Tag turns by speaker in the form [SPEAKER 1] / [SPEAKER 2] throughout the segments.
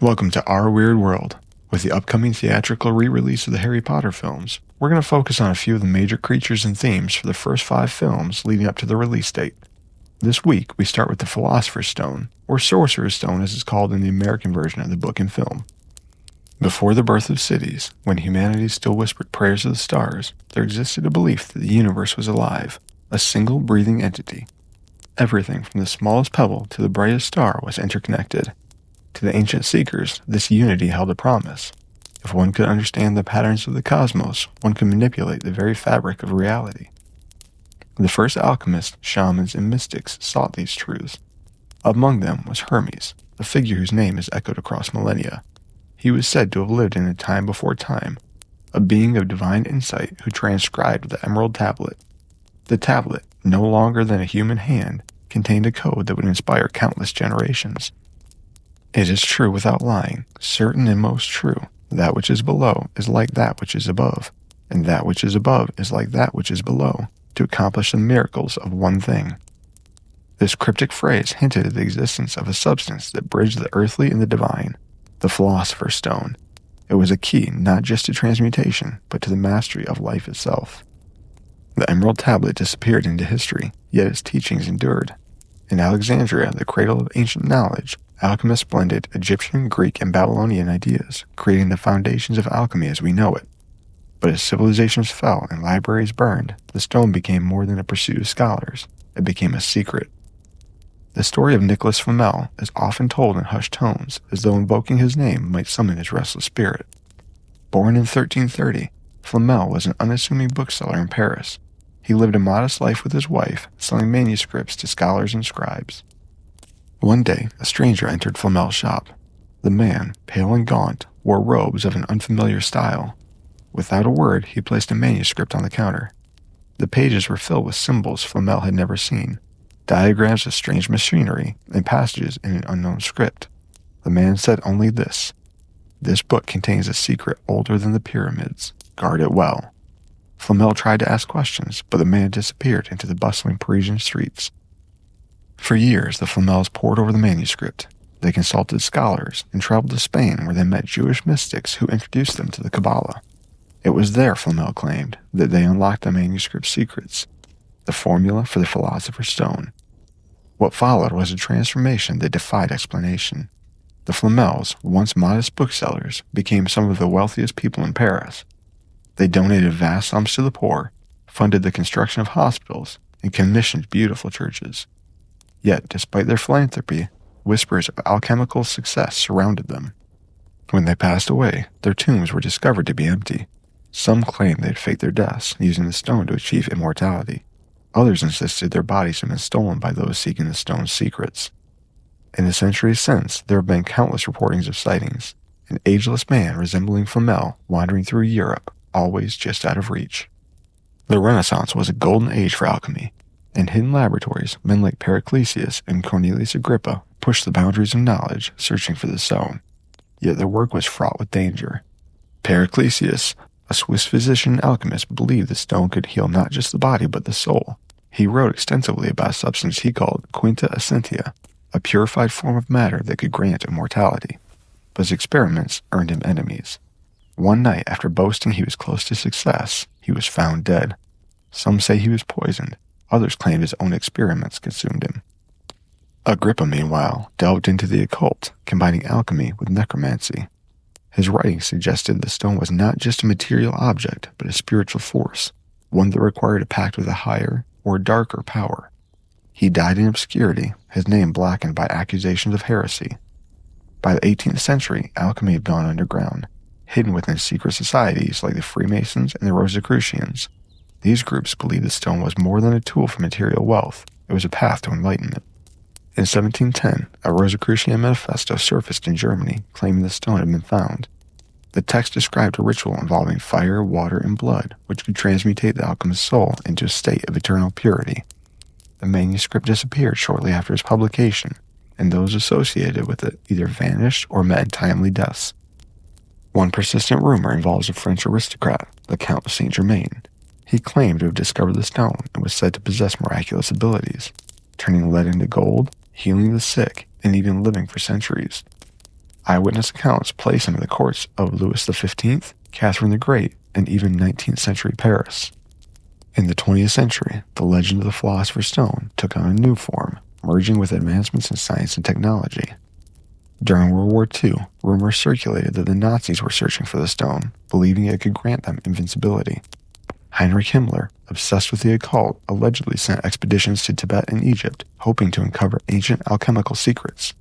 [SPEAKER 1] Welcome to Our Weird World. With the upcoming theatrical re-release of the Harry Potter films, we're going to focus on a few of the major creatures and themes for the first 5 films leading up to the release date. This week, we start with the Philosopher's Stone, or Sorcerer's Stone as it's called in the American version of the book and film. Before the birth of cities, when humanity still whispered prayers to the stars, there existed a belief that the universe was alive, a single breathing entity. Everything from the smallest pebble to the brightest star was interconnected. To the ancient seekers, this unity held a promise. If one could understand the patterns of the cosmos, one could manipulate the very fabric of reality. The first alchemists, shamans, and mystics sought these truths. Among them was Hermes, a figure whose name is echoed across millennia. He was said to have lived in a time before time, a being of divine insight who transcribed the Emerald Tablet. The tablet, no longer than a human hand, contained a code that would inspire countless generations. It is true without lying, certain and most true. That which is below is like that which is above, and that which is above is like that which is below, to accomplish the miracles of one thing. This cryptic phrase hinted at the existence of a substance that bridged the earthly and the divine, the Philosopher's Stone. It was a key not just to transmutation, but to the mastery of life itself. The Emerald Tablet disappeared into history, yet its teachings endured. In Alexandria, the cradle of ancient knowledge, alchemists blended Egyptian, Greek, and Babylonian ideas, creating the foundations of alchemy as we know it. But as civilizations fell and libraries burned, the stone became more than a pursuit of scholars. It became a secret. The story of Nicolas Flamel is often told in hushed tones, as though invoking his name might summon his restless spirit. Born in 1330, Flamel was an unassuming bookseller in Paris. He lived a modest life with his wife, selling manuscripts to scholars and scribes. One day, a stranger entered Flamel's shop. The man, pale and gaunt, wore robes of an unfamiliar style. Without a word, he placed a manuscript on the counter. The pages were filled with symbols Flamel had never seen, diagrams of strange machinery, and passages in an unknown script. The man said only this: "This book contains a secret older than the pyramids. Guard it well." Flamel tried to ask questions, but the man disappeared into the bustling Parisian streets. For years, the Flamels pored over the manuscript. They consulted scholars and traveled to Spain, where they met Jewish mystics who introduced them to the Kabbalah. It was there, Flamel claimed, that they unlocked the manuscript's secrets, the formula for the Philosopher's Stone. What followed was a transformation that defied explanation. The Flamels, once modest booksellers, became some of the wealthiest people in Paris. They donated vast sums to the poor, funded the construction of hospitals, and commissioned beautiful churches. Yet, despite their philanthropy, whispers of alchemical success surrounded them. When they passed away, their tombs were discovered to be empty. Some claimed they had faked their deaths, using the stone to achieve immortality. Others insisted their bodies had been stolen by those seeking the stone's secrets. In the centuries since, there have been countless reportings of sightings, an ageless man resembling Flamel wandering through Europe, always just out of reach. The Renaissance was a golden age for alchemy. In hidden laboratories, men like Paracelsus and Cornelius Agrippa pushed the boundaries of knowledge, searching for the stone. Yet their work was fraught with danger. Paracelsus, a Swiss physician and alchemist, believed the stone could heal not just the body but the soul. He wrote extensively about a substance he called quinta essentia, a purified form of matter that could grant immortality. But his experiments earned him enemies. One night, after boasting he was close to success, he was found dead. Some say he was poisoned. Others claim his own experiments consumed him. Agrippa, meanwhile, delved into the occult, combining alchemy with necromancy. His writings suggested the stone was not just a material object, but a spiritual force, one that required a pact with a higher or darker power. He died in obscurity, his name blackened by accusations of heresy. By the 18th century, alchemy had gone underground, hidden within secret societies like the Freemasons and the Rosicrucians. These groups believed the stone was more than a tool for material wealth. It was a path to enlightenment. In 1710, a Rosicrucian manifesto surfaced in Germany, claiming the stone had been found. The text described a ritual involving fire, water, and blood, which could transmutate the alchemist's soul into a state of eternal purity. The manuscript disappeared shortly after its publication, and those associated with it either vanished or met untimely deaths. One persistent rumor involves a French aristocrat, the Count of Saint-Germain. He claimed to have discovered the stone and was said to possess miraculous abilities, turning lead into gold, healing the sick, and even living for centuries. Eyewitness accounts place him in the courts of Louis XV, Catherine the Great, and even 19th century Paris. In the 20th century, the legend of the Philosopher's Stone took on a new form, merging with advancements in science and technology. During World War II, rumors circulated that the Nazis were searching for the stone, believing it could grant them invincibility. Heinrich Himmler, obsessed with the occult, allegedly sent expeditions to Tibet and Egypt, hoping to uncover ancient alchemical secrets.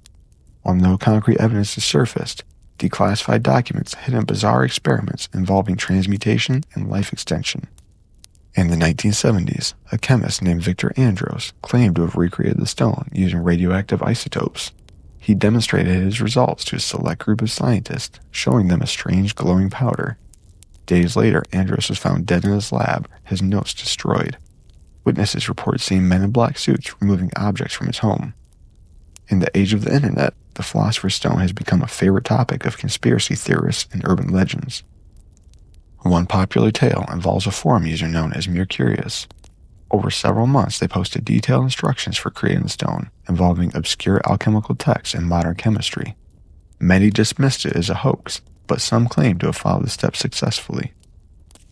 [SPEAKER 1] While no concrete evidence has surfaced, declassified documents hid bizarre experiments involving transmutation and life extension. In the 1970s, a chemist named Victor Andros claimed to have recreated the stone using radioactive isotopes. He demonstrated his results to a select group of scientists, showing them a strange glowing powder. Days later, Andros was found dead in his lab, his notes destroyed. Witnesses reported seeing men in black suits removing objects from his home. In the age of the internet, the Philosopher's Stone has become a favorite topic of conspiracy theorists and urban legends. One popular tale involves a forum user known as Mere Curious. Over several months, they posted detailed instructions for creating the stone, involving obscure alchemical texts and modern chemistry. Many dismissed it as a hoax, but some claimed to have followed the steps successfully.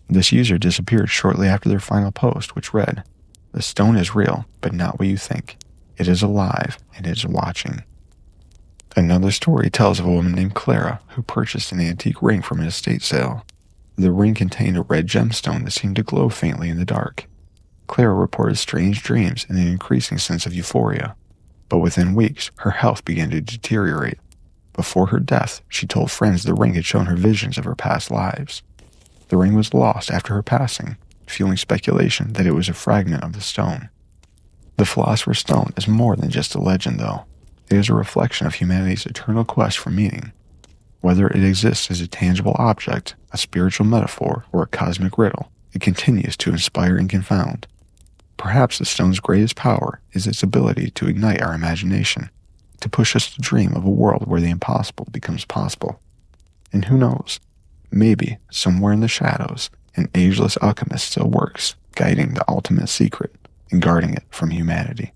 [SPEAKER 1] This user disappeared shortly after their final post, which read, "The stone is real, but not what you think. It is alive, and it is watching." Another story tells of a woman named Clara who purchased an antique ring from an estate sale. The ring contained a red gemstone that seemed to glow faintly in the dark. Clara reported strange dreams and an increasing sense of euphoria, but within weeks, her health began to deteriorate. Before her death, she told friends the ring had shown her visions of her past lives. The ring was lost after her passing, fueling speculation that it was a fragment of the stone. The Philosopher's Stone is more than just a legend, though. It is a reflection of humanity's eternal quest for meaning. Whether it exists as a tangible object, a spiritual metaphor, or a cosmic riddle, it continues to inspire and confound. Perhaps the stone's greatest power is its ability to ignite our imagination, to push us to dream of a world where the impossible becomes possible. And who knows, maybe, somewhere in the shadows, an ageless alchemist still works, guiding the ultimate secret and guarding it from humanity.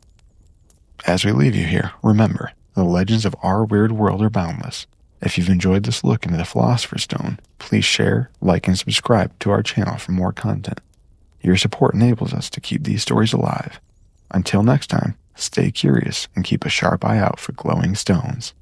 [SPEAKER 1] As we leave you here, remember, the legends of our weird world are boundless. If you've enjoyed this look into the Philosopher's Stone, please share, like, and subscribe to our channel for more content. Your support enables us to keep these stories alive. Until next time, stay curious and keep a sharp eye out for glowing stones.